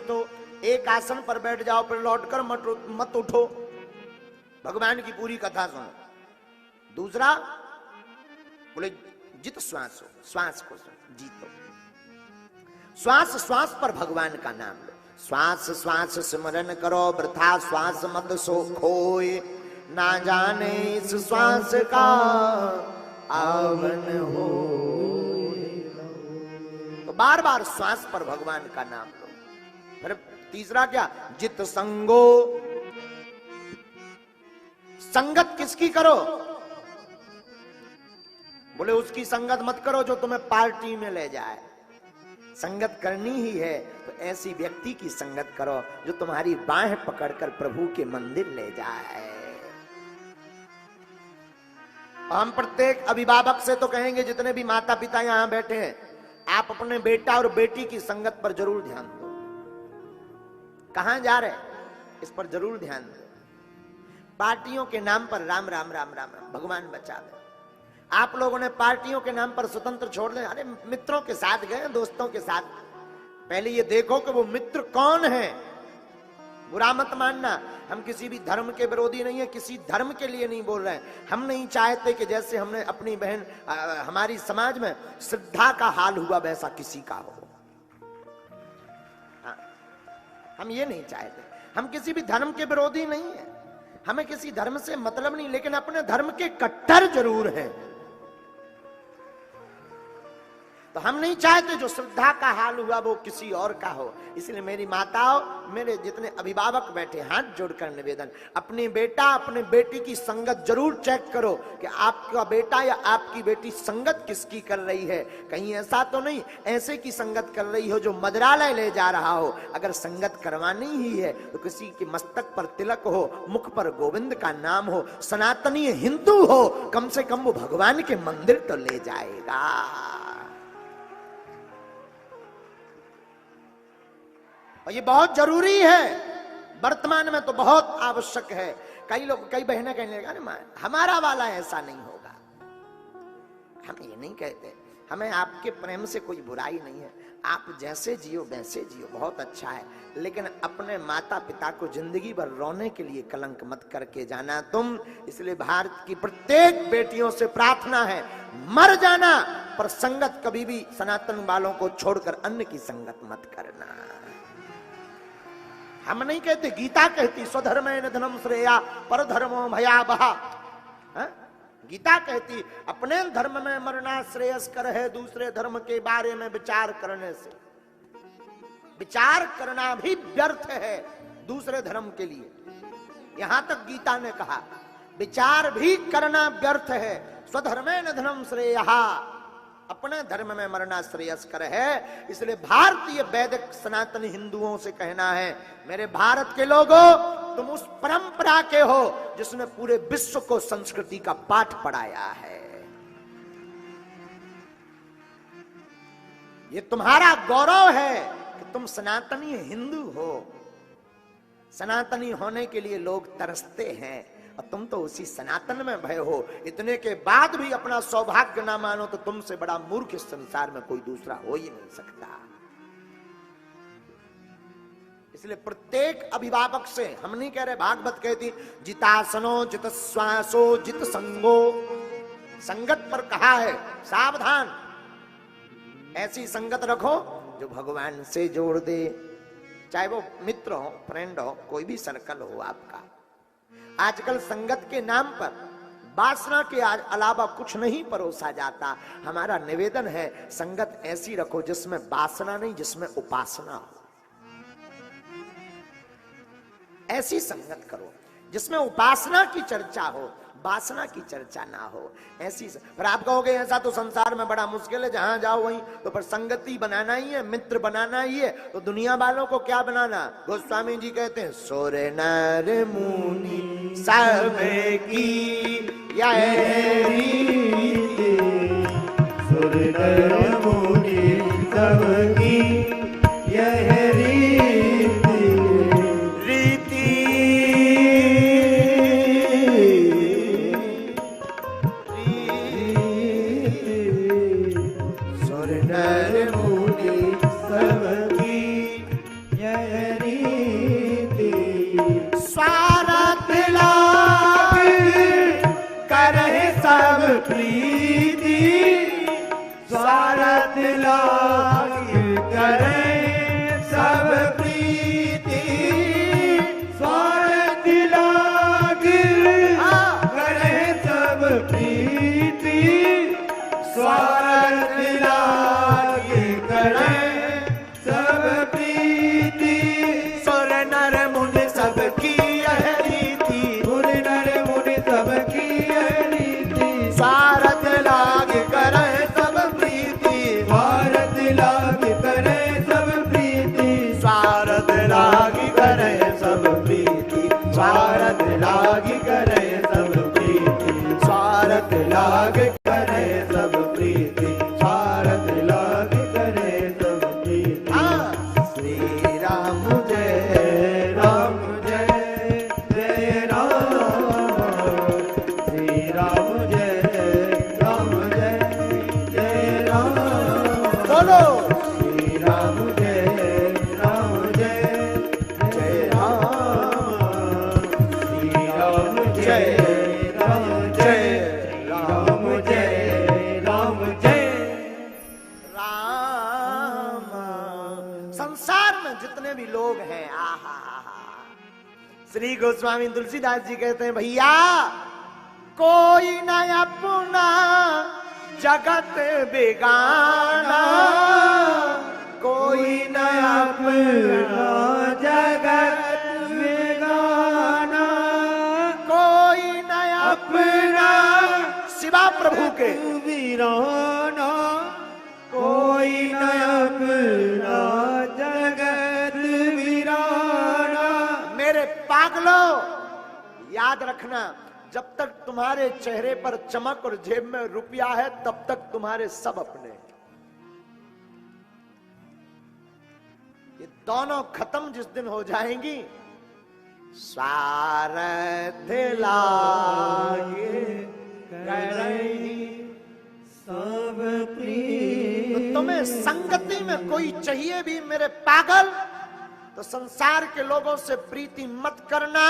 जीतो, एक आसन पर बैठ जाओ फिर लौटकर मत उठो, भगवान की पूरी कथा सुनो। दूसरा बोले जित श्वास हो, श्वास को जीतो, श्वास श्वास पर भगवान का नाम लो, श्वास श्वास स्मरण करो, वृथा श्वास मत सो खोए, ना जाने इस श्वास का आवन हो। तो बार बार श्वास पर भगवान का नाम लो। फिर तीसरा क्या, जित संगो, संगत किसकी करो? बोले उसकी संगत मत करो जो तुम्हें पार्टी में ले जाए, संगत करनी ही है तो ऐसी व्यक्ति की संगत करो जो तुम्हारी बाहें पकड़कर प्रभु के मंदिर ले जाए। हम प्रत्येक अभिभावक से तो कहेंगे, जितने भी माता पिता यहां बैठे हैं, आप अपने बेटा और बेटी की संगत पर जरूर ध्यान दो। कहां जा रहे इस पर जरूर ध्यान दो। पार्टियों के नाम पर राम राम राम राम राम, भगवान बचा दे। आप लोगों ने पार्टियों के नाम पर स्वतंत्र छोड़ दे। अरे मित्रों के साथ गए, दोस्तों के साथ, पहले ये देखो कि वो मित्र कौन है। बुरा मत मानना, हम किसी भी धर्म के विरोधी नहीं है, किसी धर्म के लिए नहीं बोल रहे हैं। हम नहीं चाहते कि जैसे हमने अपनी बहन हमारी समाज में श्रद्धा का हाल हुआ वैसा किसी का हो। हाँ, हम ये नहीं चाहते। हम किसी भी धर्म के विरोधी नहीं है, हमें किसी धर्म से मतलब नहीं, लेकिन अपने धर्म के कट्टर जरूर हैं। तो हम नहीं चाहते जो श्रद्धा का हाल हुआ वो किसी और का हो। इसलिए मेरी माताओं, मेरे जितने अभिभावक बैठे, हाथ जोड़कर निवेदन, अपनी बेटा अपने बेटी की संगत जरूर चेक करो कि आपका बेटा या आपकी बेटी संगत किसकी कर रही है। कहीं ऐसा तो नहीं ऐसे की संगत कर रही हो जो मदरालय ले जा रहा हो। अगर संगत करवानी ही है तो किसी के मस्तक पर तिलक हो, मुख पर गोविंद का नाम हो, सनातनी हिंदू हो, कम से कम वो भगवान के मंदिर तो ले जाएगा। और ये बहुत जरूरी है, वर्तमान में तो बहुत आवश्यक है। कई लोग, कई बहनें कहने लगा ना, हमारा वाला ऐसा नहीं होगा। हम ये नहीं कहते, हमें आपके प्रेम से कोई बुराई नहीं है। आप जैसे जियो वैसे जियो, बहुत अच्छा है, लेकिन अपने माता पिता को जिंदगी भर रोने के लिए कलंक मत करके जाना तुम। इसलिए भारत की प्रत्येक बेटियों से प्रार्थना है, मर जाना पर संगत कभी भी सनातन वालों को छोड़कर अन्य की संगत मत करना। हम नहीं कहते, गीता कहती स्वधर्मेण धनम श्रेया परधर्मो भयावहा। गीता कहती अपने धर्म में मरना श्रेयस्कर है दूसरे धर्म के बारे में विचार करने से। विचार करना भी व्यर्थ है दूसरे धर्म के लिए, यहां तक गीता ने कहा विचार भी करना व्यर्थ है। स्वधर्मेण धनम श्रेया, अपने धर्म में मरना श्रेयस्कर है। इसलिए भारतीय वैदिक सनातन हिंदुओं से कहना है, मेरे भारत के लोगों, तुम उस परंपरा के हो जिसने पूरे विश्व को संस्कृति का पाठ पढ़ाया है। ये तुम्हारा गौरव है कि तुम सनातनी हिंदू हो। सनातनी होने के लिए लोग तरसते हैं और तुम तो उसी सनातन में भय हो। इतने के बाद भी अपना सौभाग्य ना मानो तो तुमसे बड़ा मूर्ख इस संसार में कोई दूसरा हो ही नहीं सकता। इसलिए प्रत्येक अभिभावक से, हम नहीं कह रहे, भागवत कहती जितासनो जित श्वासो जित संगो, संगत पर कहा है सावधान। ऐसी संगत रखो जो भगवान से जोड़ दे, चाहे वो मित्र हो, फ्रेंड हो, कोई भी सर्कल हो आपका। आजकल संगत के नाम पर वासना के अलावा कुछ नहीं परोसा जाता। हमारा निवेदन है, संगत ऐसी रखो जिसमें वासना नहीं, जिसमें उपासना हो। ऐसी संगत करो जिसमें उपासना की चर्चा हो, वासना की चर्चा ना हो। ऐसी पर आप कहोगे ऐसा तो संसार में बड़ा मुश्किल है, जहां जाओ वहीं तो पर संगति बनाना ही है, मित्र बनाना ही है। तो दुनिया वालों को क्या बनाना? गोस्वामी जी कहते हैं, सोर नर मुनि सब की यह रीति, सुर नर मुनि सब की यह यह रीति स्वार्थ लाग करे सब प्रीति स्वार्थ लाग करे सब प्रीति स्वार्थ लाग करे सब प्रीति स्वार्थ लाग करे सब प्रीति सुर नर मुनि सबकी यह रीति सुर नर मुनि सबकी यह रीति स्वार्थ लाग करे सब प्रीति स्वार्थ लाग करे सब प्रीति स्वार्थ लाग करे सब प्रीति स्वार्थ लाग करे सब प्रीति स्वार्थ लाग करे सब प्रीति स्वार्थ लाग करे सब प्रीति श्री राम जय राम जय जय राम श्री राम जय जय राम बोलो श्री राम जय जय राम श्री राम जय राम जय राम। संसार में जितने भी लोग हैं आहा श्री गोस्वामी तुलसीदास जी कहते हैं भैया कोई न अपना जगत बेगाना कोई न अपना जगत बेगाना कोई न अपना शिवा प्रभु के वीराना कोई न अपना जगत वीराना मेरे पागलों याद रखना जब तक तुम्हारे चेहरे पर चमक और जेब में रुपया है तब तक तुम्हारे सब अपने हैं। ये दोनों खत्म जिस दिन हो जाएंगी स्वार्थ लागे करेगी सब प्रीति तो तुम्हें संगति में कोई चाहिए भी मेरे पागल तो संसार के लोगों से प्रीति मत करना।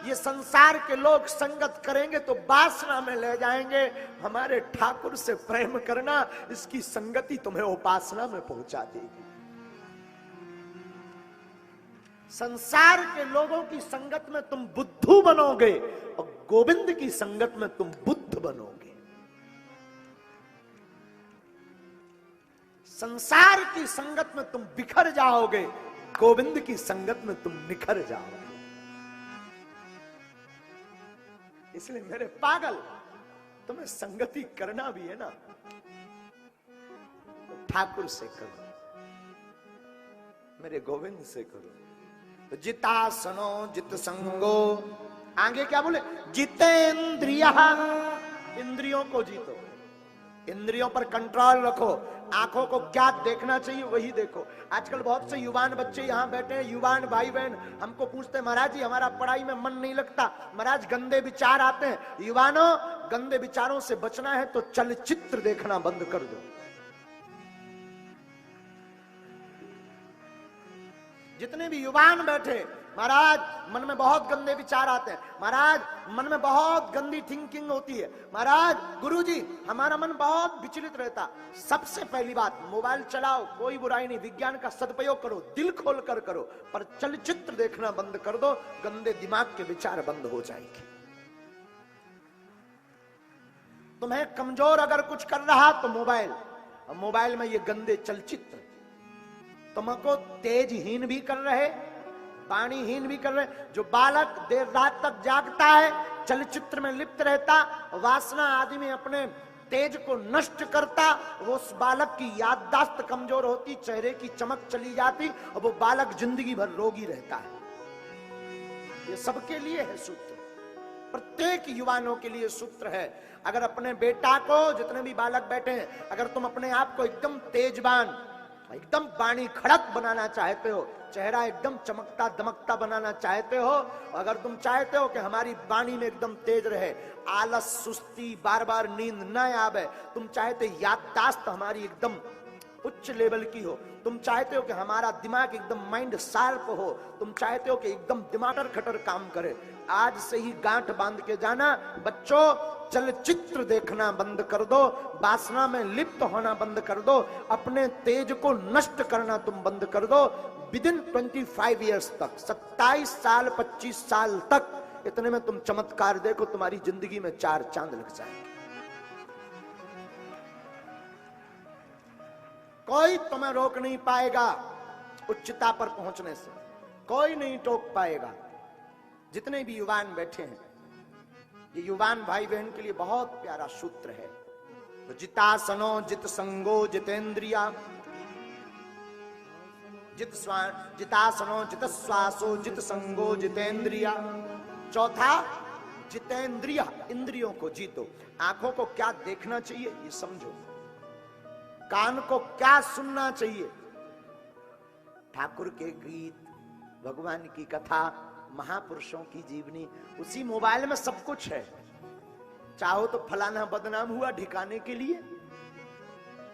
ये संसार के लोग संगत करेंगे तो वासना में ले जाएंगे। हमारे ठाकुर से प्रेम करना, इसकी संगति तुम्हें उपासना में पहुंचा देगी। संसार के लोगों की संगत में तुम बुद्धू बनोगे और गोविंद की संगत में तुम बुद्ध बनोगे। संसार की संगत में तुम बिखर जाओगे, गोविंद की संगत में तुम निखर जाओगे। इसलिए मेरे पागल तुम्हें संगति करना भी है ना तो ठाकुर से करो, मेरे गोविंद से करो। तो जिता सनो जित संगो, आगे क्या बोले, जितेंद्रिय, इंद्रियों को जीतो, इंद्रियों पर कंट्रोल रखो। आंखों को क्या देखना चाहिए वही देखो। आजकल बहुत से युवान बच्चे यहाँ बैठे हैं, युवान भाई बहन हमको पूछते हैं महाराज जी हमारा पढ़ाई में मन नहीं लगता, महाराज गंदे विचार आते हैं। युवानों, गंदे विचारों से बचना है तो चलचित्र देखना बंद कर दो। जितने भी युवान बैठे, महाराज मन में बहुत गंदे विचार आते हैं, महाराज मन में बहुत गंदी थिंकिंग होती है, महाराज गुरुजी हमारा मन बहुत विचलित रहता। सबसे पहली बात, मोबाइल चलाओ, कोई बुराई नहीं, विज्ञान का सदुपयोग करो, दिल खोल कर करो, पर चलचित्र देखना बंद कर दो, गंदे दिमाग के विचार बंद हो जाएंगे। तुम्हें कमजोर अगर कुछ कर रहा तो मोबाइल, और मोबाइल में ये गंदे चलचित्र तुमको तेजहीन भी कर रहे, पानीहीन भी कर रहे। जो बालक देर रात तक जागता है, चलचित्र में लिप्त रहता, वासना आदि में अपने तेज को नष्ट करता, वो उस बालक की याददाश्त कमजोर होती, चेहरे की चमक चली जाती और वो बालक जिंदगी भर रोगी रहता है। ये सबके लिए है सूत्र, प्रत्येक युवानों के लिए सूत्र है। अगर अपने बेटा को, जितने भी बालक बैठे हैं, अगर तुम अपने आप को एकदम तेजवान, एकदम बाणी खड़क बनाना चाहते हो, चेहरा एकदम चमकता दमकता बनाना चाहते हो, अगर तुम चाहते हो कि हमारी बाणी में एकदम तेज रहे, आलस सुस्ती बार बार नींद न आवे, तुम चाहते याददाश्त हमारी एकदम उच्च लेवल की हो, तुम चाहते हो कि हमारा दिमाग एकदम माइंड शार्प हो, तुम चाहते हो कि एकदम दिमाग खटर काम करे, आज से ही गांठ बांध के जाना बच्चों, चलचित्र देखना बंद कर दो, वासना में लिप्त होना बंद कर दो, अपने तेज को नष्ट करना तुम बंद कर दो। विदिन 25 ईयर्स तक, 27 साल 25 साल तक, इतने में तुम चमत्कार देखो, तुम्हारी जिंदगी में 4 चांद लग जाएंगे। कोई तुम्हें रोक नहीं पाएगा उच्चता पर पहुंचने से, कोई नहीं टोक पाएगा। जितने भी युवान बैठे हैं, ये युवान भाई बहन के लिए बहुत प्यारा सूत्र है। तो जितासनो जित संगो जितेंद्रिया, जितासनो जित श्वासो जित संगो जितेंद्रिया। चौथा जितेंद्रिया, इंद्रियों को जीतो। आंखों को क्या देखना चाहिए ये समझो, कान को क्या सुनना चाहिए, ठाकुर के गीत, भगवान की कथा, महापुरुषों की जीवनी, उसी मोबाइल में सब कुछ है। चाहो तो फलाना बदनाम हुआ ढिकाने के लिए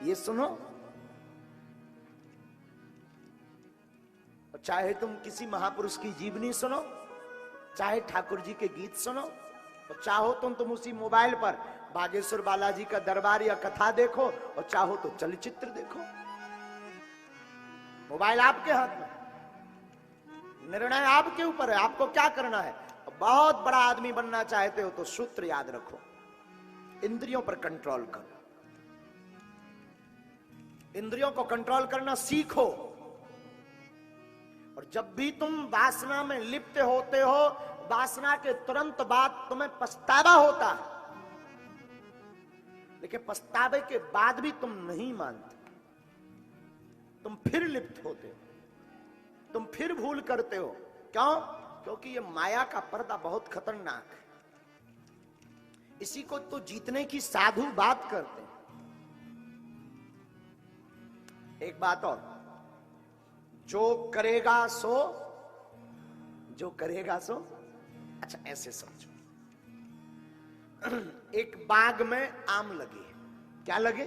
ये सुनो, और चाहे तुम किसी महापुरुष की जीवनी सुनो, चाहे ठाकुर जी के गीत सुनो, और चाहो तुम उसी मोबाइल पर बागेश्वर बालाजी का दरबार या कथा देखो, और चाहो तो चलचित्र देखो। मोबाइल आपके हाथ में, निर्णय आपके ऊपर है, आपको क्या करना है। बहुत बड़ा आदमी बनना चाहते हो तो सूत्र याद रखो, इंद्रियों पर कंट्रोल करो, इंद्रियों को कंट्रोल करना सीखो। और जब भी तुम वासना में लिप्त होते हो, वासना के तुरंत बाद तुम्हें पछतावा होता है, लेकिन पछतावे के बाद भी तुम नहीं मानते, तुम फिर लिप्त होते हो, तुम फिर भूल करते हो। क्यों? क्योंकि ये माया का पर्दा बहुत खतरनाक है। इसी को तो जीतने की साधु बात करते हैं। एक बात और, जो करेगा सो, जो करेगा सो, अच्छा ऐसे समझो, एक बाग में आम लगे, क्या लगे?